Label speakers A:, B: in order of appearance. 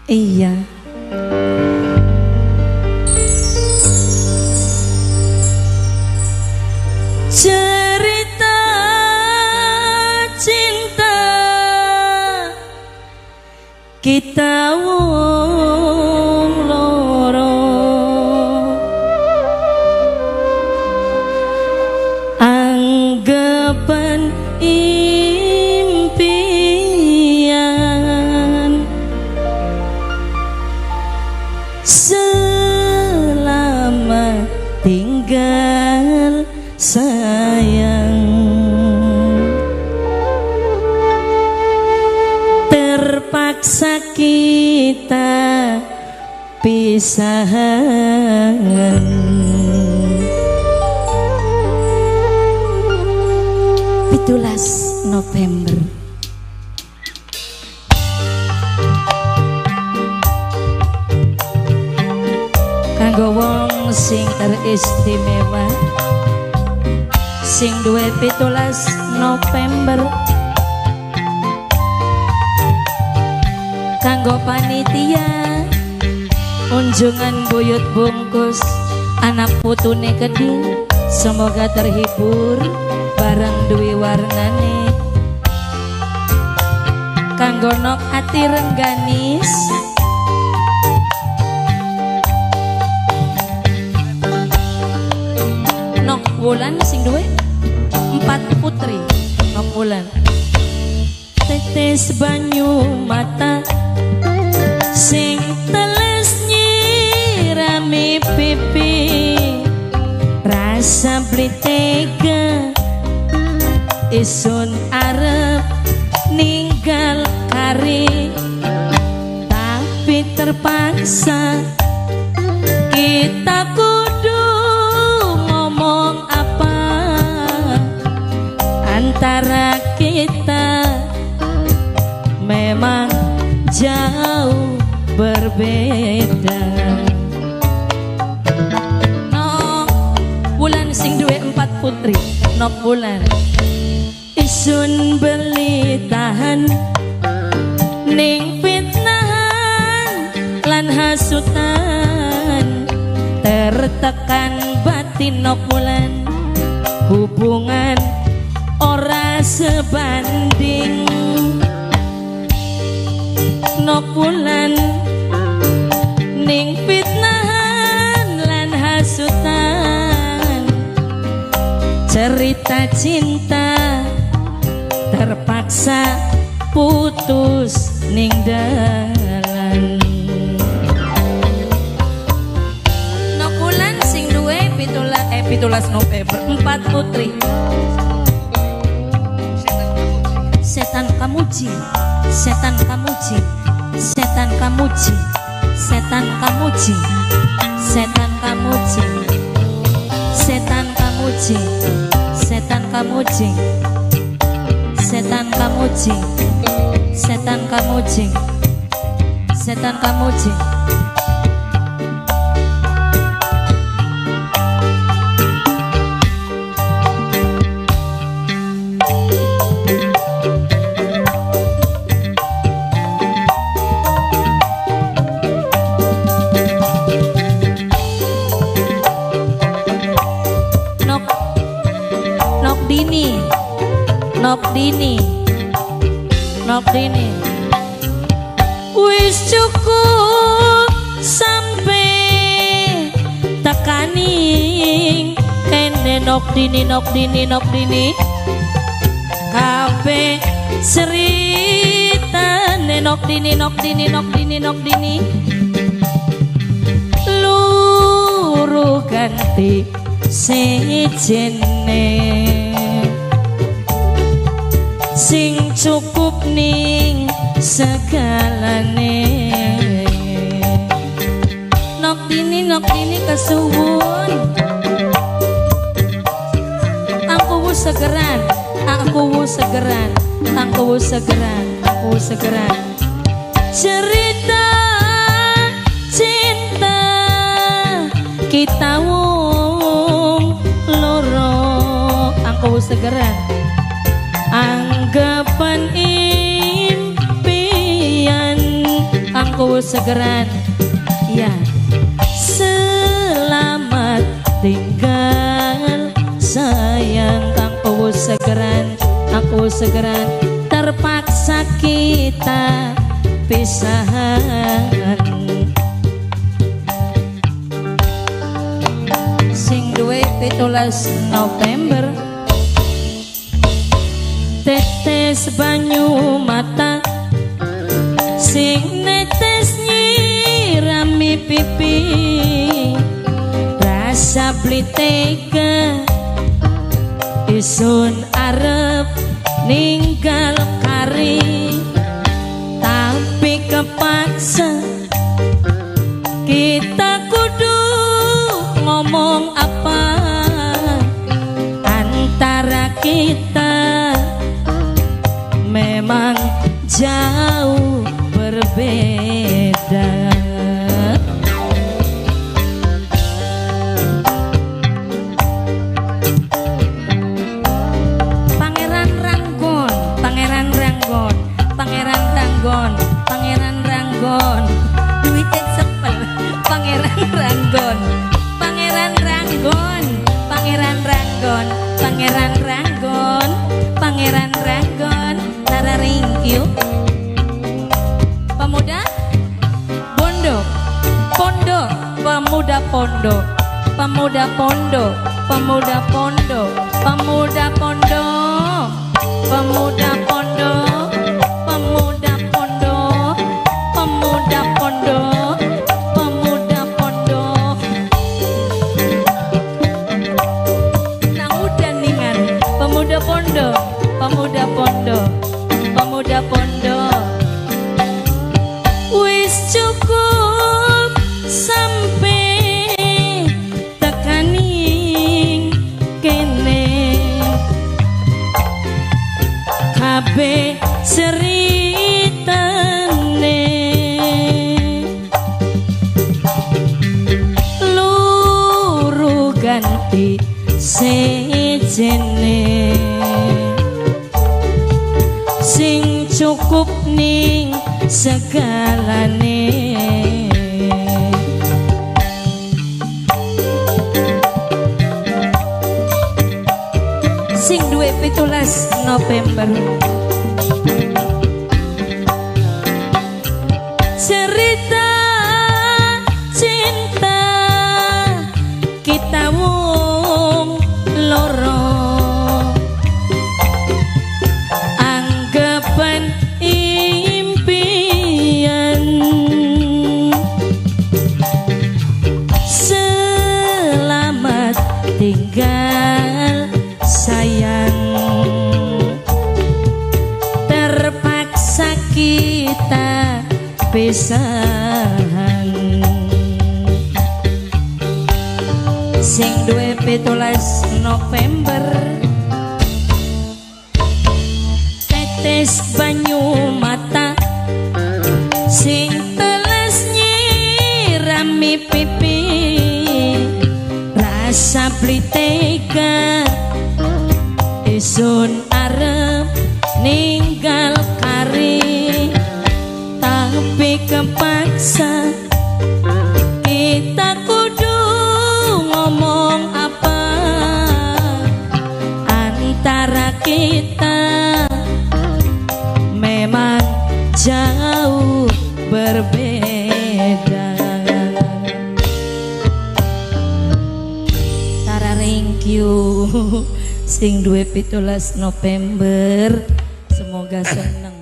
A: Iya. Cerita cinta kita wong loro, anggapan impian selamat tinggal sayang. Terpaksa kita pisahan, 17 November. Kanggo wong sing teristimewa sing duwe 17 November, kanggo panitia unjungan buyut bungkus anak putune Keding, semoga terhibur bareng duwi warnane. Kanggo nok ati rengganis nok wulan sing duwe 4 putri. Nok wulan tetes banyu mata sing teles nyirami pipi, rasa beli tega isun arep ninggal kari, tapi terpaksa kita kudu ngomong apa antara kita memang jauh berbeda. Nok bulan sing duwe 4 putri, nok bulan isun beli tahan ning fitnahan lan hasutan, tertekan batin nok bulan, hubungan ora sebanding. Nok bulan ning fitnahan lan hasutan, cerita cinta terpaksa putus ning dalan. Nok bulan sing duwe 17 November 4 putri. Setan kamuji, setan kamuji, setan kamuji, setan kamuji, setan kamuji, setan kamuji, setan kamuji, setan kamuji, setan kamuji, setan kamuji. Nok dini, nok dini, wis cukup sampai tekaning kene nok dini, nok dini, nok dini, kabeh ceritane nok dini, nok dini, nok dini, nok dini, luru ganti sejene sing cukup ning segalane. Nok dini kesuwun, angku segeran, angku segeran, angku segeran, angku segeran. Cerita cinta kita wong loro, angku segeran. Anggapan impian angku segeran. Ya, selamat tinggal sayang, aku segeran, terpaksa kita pisahan. Sing duwe 17 November, tetes banyu mata sing netes nyirami pipi, rasa beli tega isun arep ninggal kari, tapi kepaksa kita kudu ngomong apa antara kita memang jauh berbeda. Pangeran Ranggon, Pangeran Ranggon, Pangeran Ranggon, Pangeran Ranggon, duitnya sepel. Pangeran Ranggon, Pangeran Ranggon, Pangeran Ranggon, Pangeran Ranggon, Pangeran Ranggon, Tara Ringkyu. Pemuda Bondo, Pondo, pemuda Pondo, pemuda Pondo, pemuda Pondo, pemuda Pondo, pemuda Pondo, pemuda Pondo, pemuda Pondo, pemuda Pondo. Nah udah ningan, pemuda Pondo, pemuda Pondo, pemuda Pondo. Wis cukup sampai tekaning kene, kabeh ceritane luru ganti sejene, sing cukup ning segalane. Sing duwe 17 November, cerita cinta kita wong loro, anggapan impian, selamat tinggal sayang, terpaksa kita pisahan. Sing duwe 17 November, tetes banyu mata sing teles nyirami pipi, rasa beli tega isun arep ninggal kari, tapi kepaksa kita kudu ngomong apa antara kita memang jauh berbeda. Tara Ringkyu sing duwe 17 November, semoga seneng.